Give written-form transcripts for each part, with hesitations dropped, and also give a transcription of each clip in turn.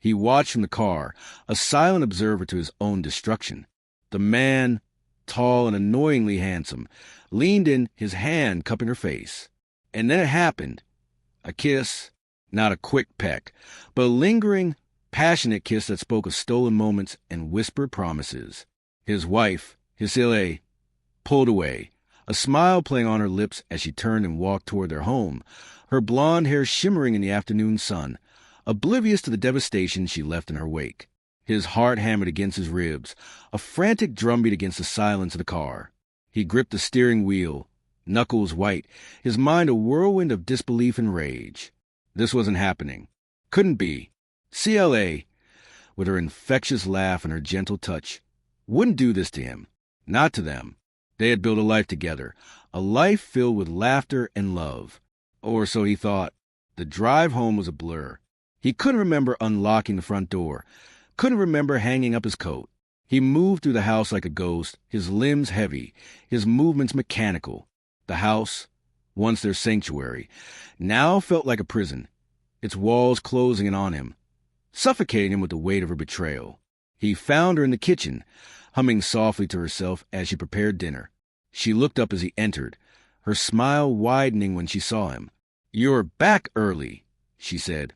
He watched from the car, a silent observer to his own destruction. The man, tall and annoyingly handsome, leaned in, his hand cupping her face. And then it happened. A kiss, not a quick peck, but a lingering, passionate kiss that spoke of stolen moments and whispered promises. His wife, Hisile, pulled away, a smile playing on her lips as she turned and walked toward their home, her blonde hair shimmering in the afternoon sun, oblivious to the devastation she left in her wake. His heart hammered against his ribs, a frantic drumbeat against the silence of the car. He gripped the steering wheel, knuckles white, his mind a whirlwind of disbelief and rage. This wasn't happening. Couldn't be. CLA, with her infectious laugh and her gentle touch, wouldn't do this to him. Not to them. They had built a life together, a life filled with laughter and love. Or so he thought. The drive home was a blur. He couldn't remember unlocking the front door, couldn't remember hanging up his coat. He moved through the house like a ghost, his limbs heavy, his movements mechanical. The house, once their sanctuary, now felt like a prison, its walls closing in on him, suffocating him with the weight of her betrayal. He found her in the kitchen, humming softly to herself as she prepared dinner. She looked up as he entered, her smile widening when she saw him. "You're back early," she said,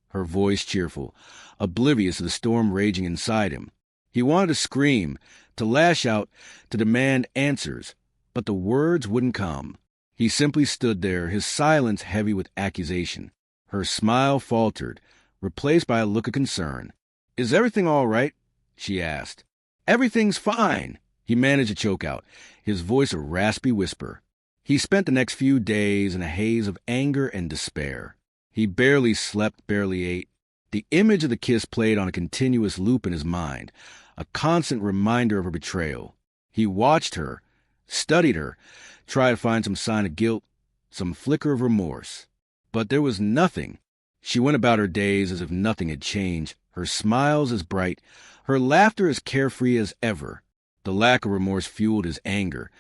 her voice cheerful, oblivious of the storm raging inside him. He wanted to scream, to lash out, to demand answers, but the words wouldn't come. He simply stood there, his silence heavy with accusation. Her smile faltered, replaced by a look of concern. "Is everything all right?" she asked. "Everything's fine," he managed to choke out, his voice a raspy whisper. He spent the next few days in a haze of anger and despair. He barely slept, barely ate. The image of the kiss played on a continuous loop in his mind, a constant reminder of her betrayal. He watched her, studied her, tried to find some sign of guilt, some flicker of remorse. But there was nothing. She went about her days as if nothing had changed, her smiles as bright, her laughter as carefree as ever. The lack of remorse fueled his anger,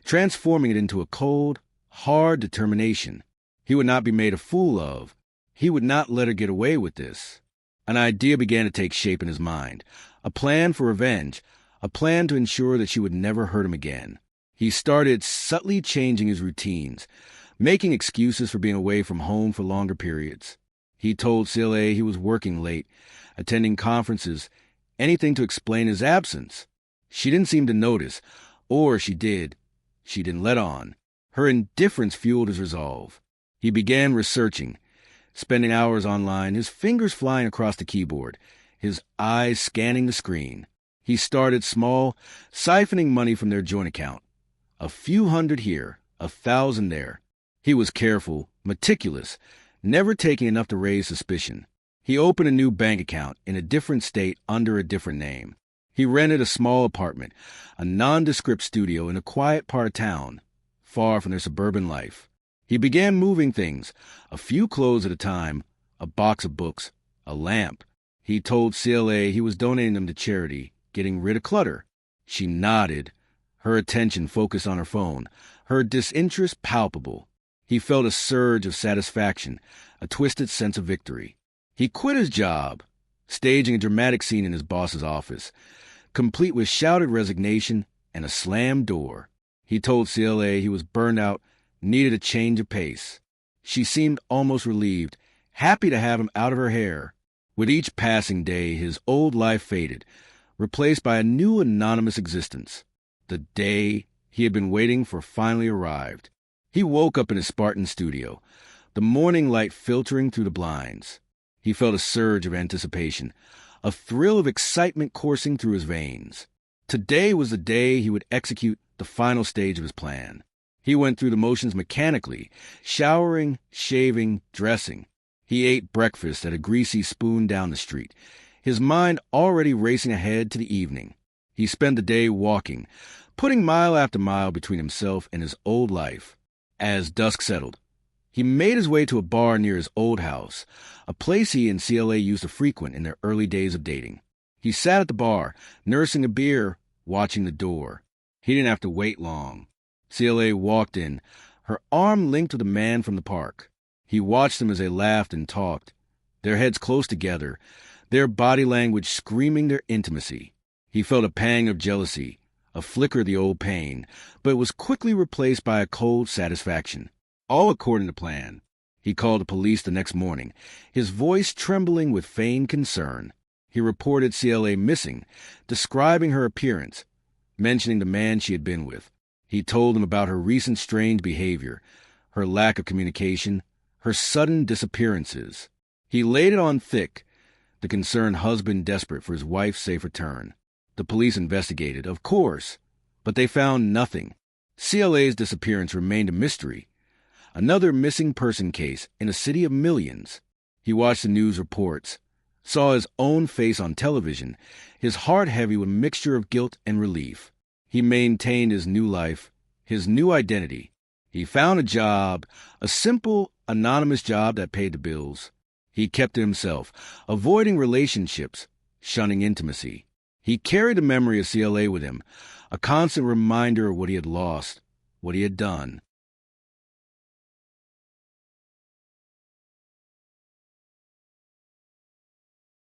transforming it into a cold, hard determination. He would not be made a fool of. He would not let her get away with this. An idea began to take shape in his mind, a plan for revenge, a plan to ensure that she would never hurt him again. He started subtly changing his routines, making excuses for being away from home for longer periods. He told CLA he was working late, attending conferences, anything to explain his absence. She didn't seem to notice, or she did. She didn't let on. Her indifference fueled his resolve. He began researching, spending hours online, his fingers flying across the keyboard, his eyes scanning the screen. He started small, siphoning money from their joint account. A few hundred here, 1,000 there. He was careful, meticulous, never taking enough to raise suspicion. He opened a new bank account in a different state under a different name. He rented a small apartment, a nondescript studio in a quiet part of town, far from their suburban life. He began moving things, a few clothes at a time, a box of books, a lamp. He told CLA he was donating them to charity, getting rid of clutter. She nodded, her attention focused on her phone, her disinterest palpable. He felt a surge of satisfaction, a twisted sense of victory. He quit his job, staging a dramatic scene in his boss's office, complete with shouted resignation and a slammed door. He told CLA he was burned out, needed a change of pace. She seemed almost relieved, happy to have him out of her hair. With each passing day, his old life faded, replaced by a new anonymous existence. The day he had been waiting for finally arrived. He woke up in his Spartan studio, the morning light filtering through the blinds. He felt a surge of anticipation, a thrill of excitement coursing through his veins. Today was the day he would execute the final stage of his plan. He went through the motions mechanically, showering, shaving, dressing. He ate breakfast at a greasy spoon down the street, his mind already racing ahead to the evening. He spent the day walking, putting mile after mile between himself and his old life. As dusk settled, he made his way to a bar near his old house, a place he and CLA used to frequent in their early days of dating. He sat at the bar, nursing a beer, watching the door. He didn't have to wait long. CLA walked in, her arm linked with a man from the park. He watched them as they laughed and talked, their heads close together, their body language screaming their intimacy. He felt a pang of jealousy, a flicker of the old pain, but it was quickly replaced by a cold satisfaction. All according to plan. He called the police the next morning, his voice trembling with feigned concern. He reported CLA missing, describing her appearance, mentioning the man she had been with. He told them about her recent strange behavior, her lack of communication, her sudden disappearances. He laid it on thick, the concerned husband desperate for his wife's safe return. The police investigated, of course, but they found nothing. CLA's disappearance remained a mystery. Another missing person case in a city of millions. He watched the news reports, saw his own face on television, his heart heavy with a mixture of guilt and relief. He maintained his new life, his new identity. He found a job, a simple, anonymous job that paid the bills. He kept to himself, avoiding relationships, shunning intimacy. He carried the memory of CLA with him, a constant reminder of what he had lost, what he had done.